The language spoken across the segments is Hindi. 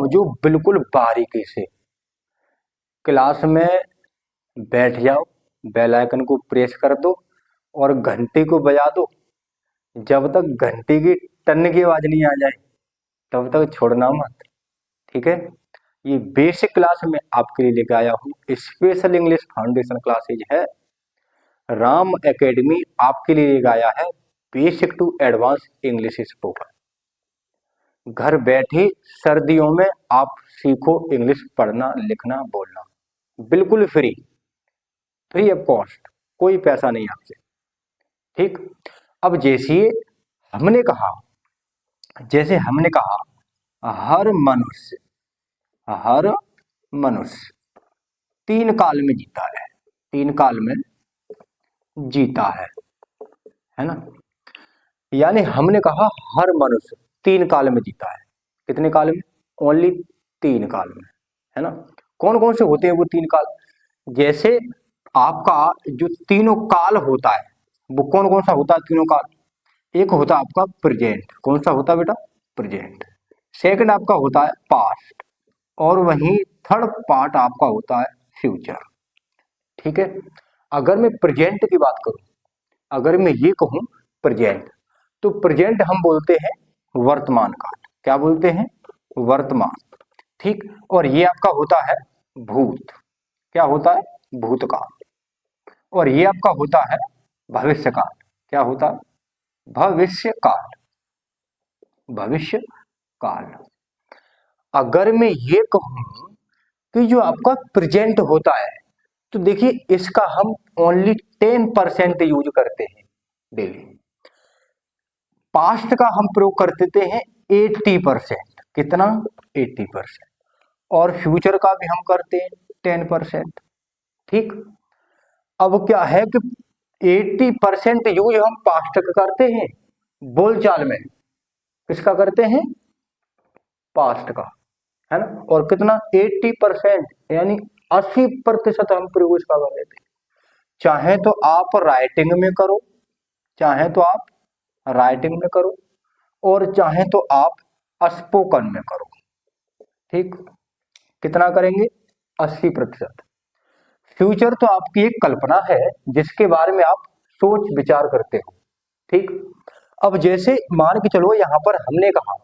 समझो बिल्कुल बारीकी से। क्लास में बैठ जाओ, बेल आइकन को प्रेस कर दो और घंटे को बजा दो। जब तक घंटे की टन की आवाज नहीं आ जाए तब तक छोड़ना मत, ठीक है। ये बेसिक क्लास में आपके लिए लेकर आया हूँ, स्पेशल इंग्लिश फाउंडेशन क्लासेज है। राम एकेडमी आपके लिए लेकर आया है basic to advance English spoken. घर बैठे सर्दियों में आप सीखो इंग्लिश पढ़ना लिखना बोलना, बिल्कुल फ्री, फ्री ऑफ कॉस्ट, कोई पैसा नहीं आपसे, ठीक। अब जैसे हमने कहा हर मनुष्य 3 काल में जीता है, 3 काल में जीता है ना। यानी हमने कहा हर मनुष्य 3 काल में जीता है। कितने काल में? ओनली 3 काल में, है ना। कौन कौन से होते हैं वो 3 काल? जैसे आपका जो तीनों काल होता है वो कौन कौन सा होता है? तीनों काल, एक होता है आपका प्रेजेंट। कौन सा होता है बेटा? प्रेजेंट। सेकंड आपका होता है पास्ट, और वहीं थर्ड पार्ट आपका होता है फ्यूचर, ठीक है। अगर मैं प्रेजेंट की बात करूं, अगर मैं ये कहूं प्रेजेंट, तो प्रेजेंट हम बोलते हैं वर्तमान काल। क्या बोलते हैं? वर्तमान, ठीक। और ये आपका होता है भूत। क्या होता है? भूतकाल। और ये आपका होता है भविष्य काल। क्या होता है? भविष्य काल, भविष्य काल। अगर मैं ये कहूं कि जो आपका प्रेजेंट होता है, तो देखिए इसका हम ओनली 10% यूज करते हैं डेली। पास्ट का हम प्रयोग कर देते हैं 80%। कितना? 80%। और फ्यूचर का भी हम करते हैं 10%, ठीक। अब क्या है कि 80% यूज हम पास्ट का करते हैं बोलचाल में। किसका करते हैं? पास्ट का, है ना। और कितना? 80%, यानी 80% हम प्रयोग इसका कर देते हैं। चाहे तो आप राइटिंग में करो, चाहे तो आप राइटिंग में करो, और चाहे तो आप स्पोकन में करो, ठीक। कितना करेंगे? 80%। फ्यूचर तो आपकी एक कल्पना है जिसके बारे में आप सोच विचार करते हो, ठीक। अब जैसे मान के चलो यहां पर हमने कहा,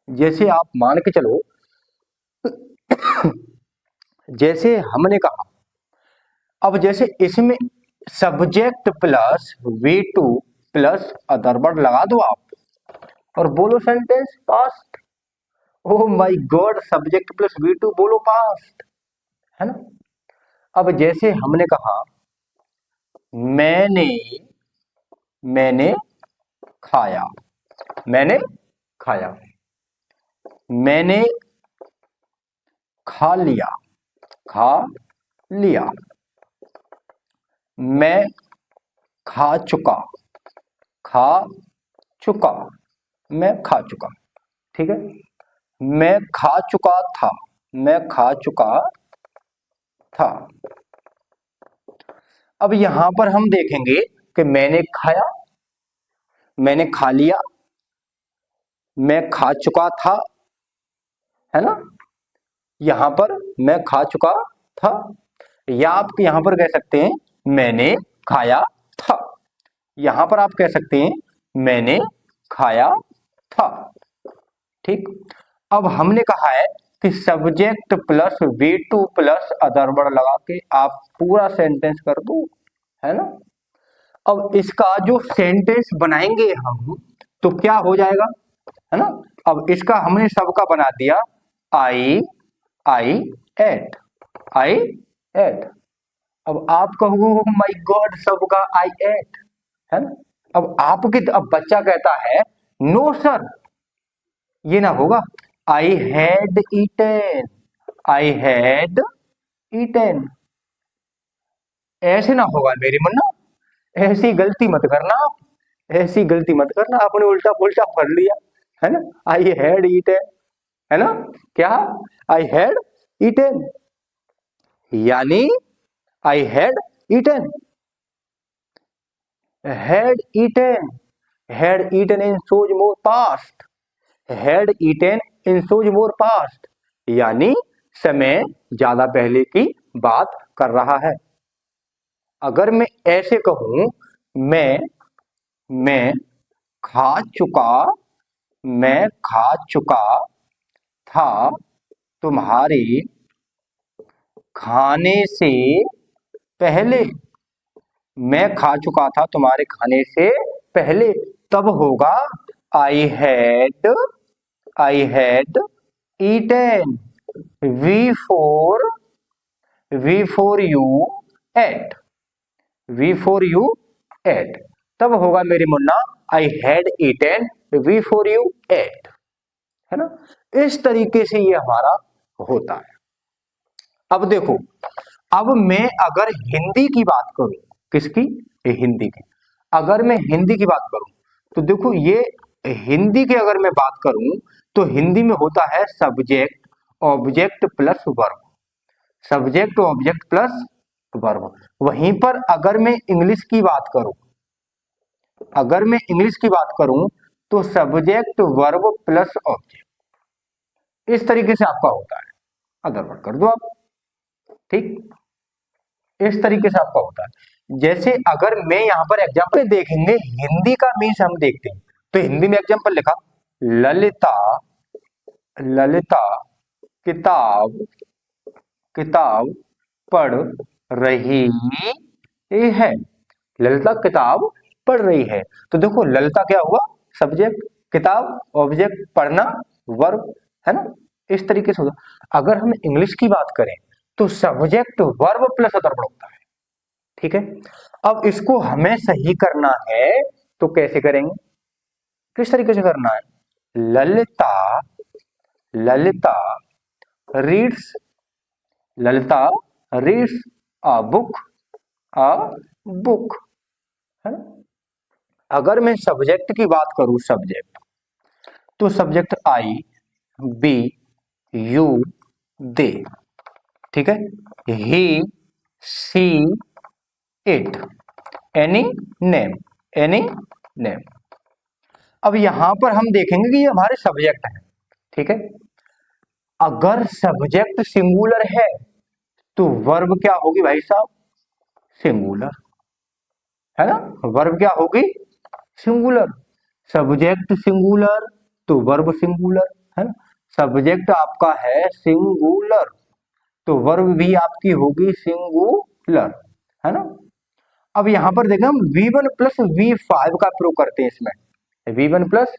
जैसे आप मान के चलो जैसे हमने कहा, अब जैसे इसमें subject plus V2 plus other word लगा दो आप और बोलो sentence past. Oh my God, subject plus V2 बोलो पास्ट, है ना। अब जैसे हमने कहा मैंने मैंने खाया, मैंने खाया, मैंने खा लिया, खा लिया, मैं खा चुका, खा चुका, मैं खा चुका, ठीक है। मैं खा चुका था, मैं खा चुका था। अब यहां पर हम देखेंगे कि मैंने खाया, मैंने खा लिया, मैं खा चुका था, है ना। यहां पर मैं खा चुका था, या आप यहां पर कह सकते हैं मैंने खाया था। यहां पर आप कह सकते हैं मैंने खाया था, ठीक। अब हमने कहा है कि subject plus V2 plus other word लगा के आप पूरा सेंटेंस कर दो, है ना। अब इसका जो सेंटेंस बनाएंगे हम तो क्या हो जाएगा, है ना। अब इसका हमने सबका बना दिया आई एट, आई एट। अब आप कहोगे माय गॉड सबका आई एट, है ना। अब बच्चा कहता है नो सर, ये ना होगा। I had eaten, I had eaten, ऐसे ना होगा मेरी मुन्ना, ऐसी गलती मत करना आप, ऐसी गलती मत करना। आपने उल्टा पुल्टा पढ़ लिया, है ना। आई हैड ईटेन, है ना। क्या? आई हैड ईटेन, यानी आई had eaten, had eaten, had eaten in shows more past, had eaten in shows more past, यानी समय ज्यादा पहले की बात कर रहा है। अगर मैं ऐसे कहूं, मैं खा चुका मैं खा चुका था तुम्हारे खाने से पहले, मैं खा चुका था तुम्हारे खाने से पहले, तब होगा I had eaten before you ate, before you ate, तब होगा मेरी मुन्ना I had eaten before you ate, है ना। इस तरीके से ये हमारा होता है। अब देखो, अब मैं अगर हिंदी की बात करूं, किसकी? हिंदी की। अगर मैं हिंदी की बात करूं तो देखो, ये हिंदी की अगर मैं बात करूं तो हिंदी में होता है subject object plus verb, subject object plus verb. वहीं पर अगर मैं इंग्लिश की बात करूं, अगर मैं इंग्लिश की बात करूं तो सब्जेक्ट वर्ब प्लस ऑब्जेक्ट, इस तरीके से आपका होता है। अदर वर्ड कर दो आप, ठीक, इस तरीके से आपका होता है। जैसे अगर मैं यहां पर एग्जाम्पल देखेंगे, हिंदी का मीन्स हम देखते हैं, तो हिंदी में एग्जाम्पल लिखा, ललिता ललिता किताब किताब पढ़ रही है, ललिता किताब पढ़ रही है। तो देखो, ललिता क्या हुआ? सब्जेक्ट, किताब ऑब्जेक्ट, पढ़ना वर्ब, है ना। इस तरीके से होता। अगर हम इंग्लिश की बात करें तो subject verb plus other verb होता है, ठीक है। अब इसको हमें सही करना है तो कैसे करेंगे, किस तरीके से करना है? Lalita Lalita reads Lalita reads a book, a book, है ना। अगर मैं सब्जेक्ट की बात करूं, सब्जेक्ट, तो subject I, we, you, they, ठीक है। He, she, it, any name, any name. अब यहां पर हम देखेंगे कि ये हमारे सब्जेक्ट हैं, ठीक है। अगर सब्जेक्ट सिंगुलर है तो वर्ब क्या होगी भाई साहब? सिंगुलर, है ना। वर्ब क्या होगी? सिंगुलर। सब्जेक्ट सिंगुलर तो वर्ब सिंगुलर, है ना। सब्जेक्ट आपका है सिंगुलर तो वर्ब भी आपकी होगी सिंगुलर, है ना। अब यहां पर देखें, हम V1 प्लस V5 का प्रयोग करते हैं इसमें, V1 प्लस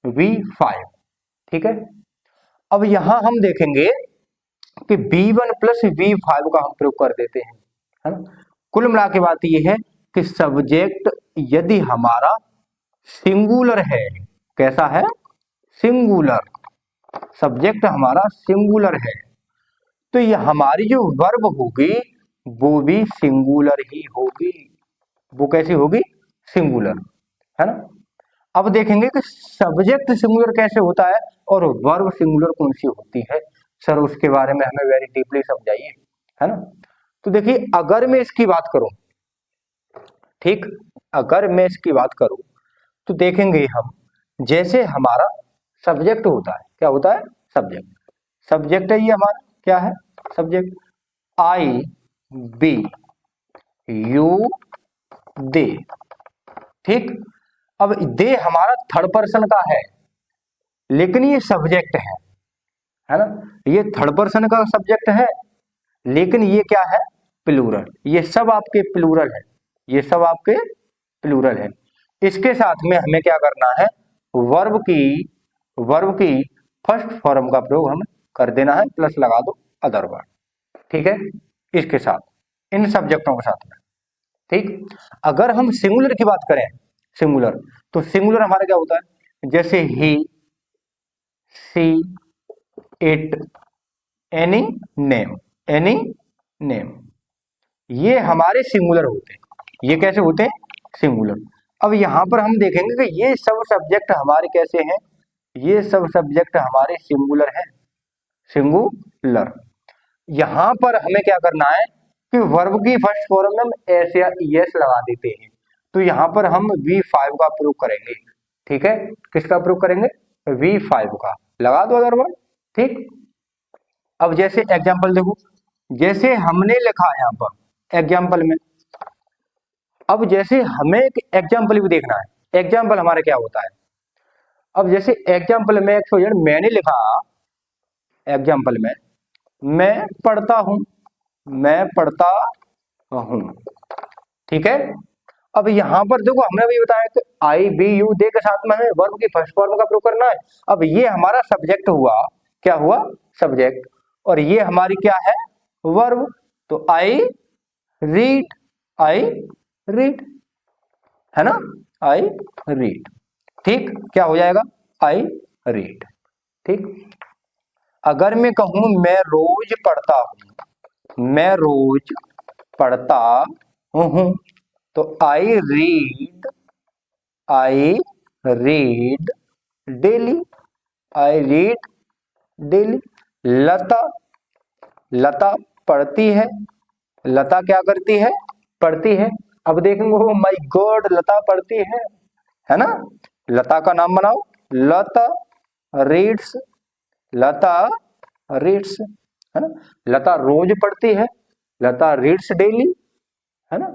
V5, ठीक है। अब यहां हम देखेंगे कि V1 प्लस V5 का हम प्रयोग कर देते हैं, है ना। कुल मिला के बात यह है कि सब्जेक्ट यदि हमारा सिंगुलर है, कैसा है? सिंगुलर, सब्जेक्ट हमारा सिंगुलर है, तो ये हमारी जो वर्ब होगी वो भी सिंगुलर ही होगी। वो कैसी होगी? सिंगुलर, है ना। अब देखेंगे कि सब्जेक्ट सिंगुलर कैसे होता है और वर्ब सिंगुलर कौन सी होती है। सर उसके बारे में हमें वेरी डीपली समझाइए, है ना। तो देखिए, अगर मैं इसकी बात करूं, ठीक, अगर मैं इसकी बात करूं तो देखेंगे हम, जैसे हमारा सब्जेक्ट होता है, क्या होता है? सब्जेक्ट, सब्जेक्ट है ये हमारा, क्या है? Subject. I, we, you, they, ठीक। अब दे हमारा थर्ड पर्सन का है, लेकिन ये सब्जेक्ट है ना। ये थर्ड पर्सन का सब्जेक्ट है, लेकिन ये क्या है? प्लूरल। ये सब आपके प्लूरल है, ये सब आपके प्लूरल है। इसके साथ में हमें क्या करना है? वर्ब की फर्स्ट फॉर्म का प्रयोग हमें कर देना है, प्लस लगा दो अदर वर्ड, ठीक है। इसके साथ, इन सब्जेक्टों के साथ में, ठीक। अगर हम सिंगुलर की बात करें, सिंगुलर, तो सिंगुलर हमारा क्या होता है? जैसे he, she, it, any name, any name, ये हमारे सिंगुलर होते हैं। ये कैसे होते हैं? सिंगुलर। अब यहां पर हम देखेंगे कि ये सब सब्जेक्ट हमारे कैसे हैं? ये सब सब्जेक्ट हमारे सिंगुलर हैं, सिंगुलर। यहां पर हमें क्या करना है कि वर्ब की फर्स्ट फॉर्म में हम एस या ईएस लगा देते हैं, तो यहां पर हम V5 का प्रयोग करेंगे, ठीक है। किसका प्रयोग करेंगे? V5 का लगा दो अदर वर्ड। ठीक, अब जैसे एग्जाम्पल देखो, जैसे हमने लिखा है यहाँ पर एग्जाम्पल में, अब जैसे हमें एक एग्जाम्पल भी देखना है, एग्जाम्पल हमारा क्या होता है। अब जैसे एग्जाम्पल में मैंने लिखा, एग्जाम्पल में मैं पढ़ता हूं, मैं पढ़ता हूं, ठीक है। अब यहां पर देखो हमने भी बताया कि आई बी यू दे के साथ में हमें वर्ब की फर्स्ट फॉर्म का प्रयोग करना है। अब ये हमारा सब्जेक्ट हुआ, क्या हुआ, सब्जेक्ट, और ये हमारी क्या है, वर्ब। तो आई रीड, आई रीड, है ना, आई रीड। ठीक, क्या हो जाएगा, आई रीड। ठीक, अगर मैं कहूं मैं रोज पढ़ता हूं, मैं रोज पढ़ता हूं, तो I read daily, I read daily. Lata, Lata पढ़ती है, लता क्या करती है, पढ़ती है। अब देखेंगे, ओ माय गॉड, लता पढ़ती है ना। लता का नाम बनाओ, लता रीड्स, लता रीड्स, है ना। लता रोज पढ़ती है, लता रीड्स डेली, है ना।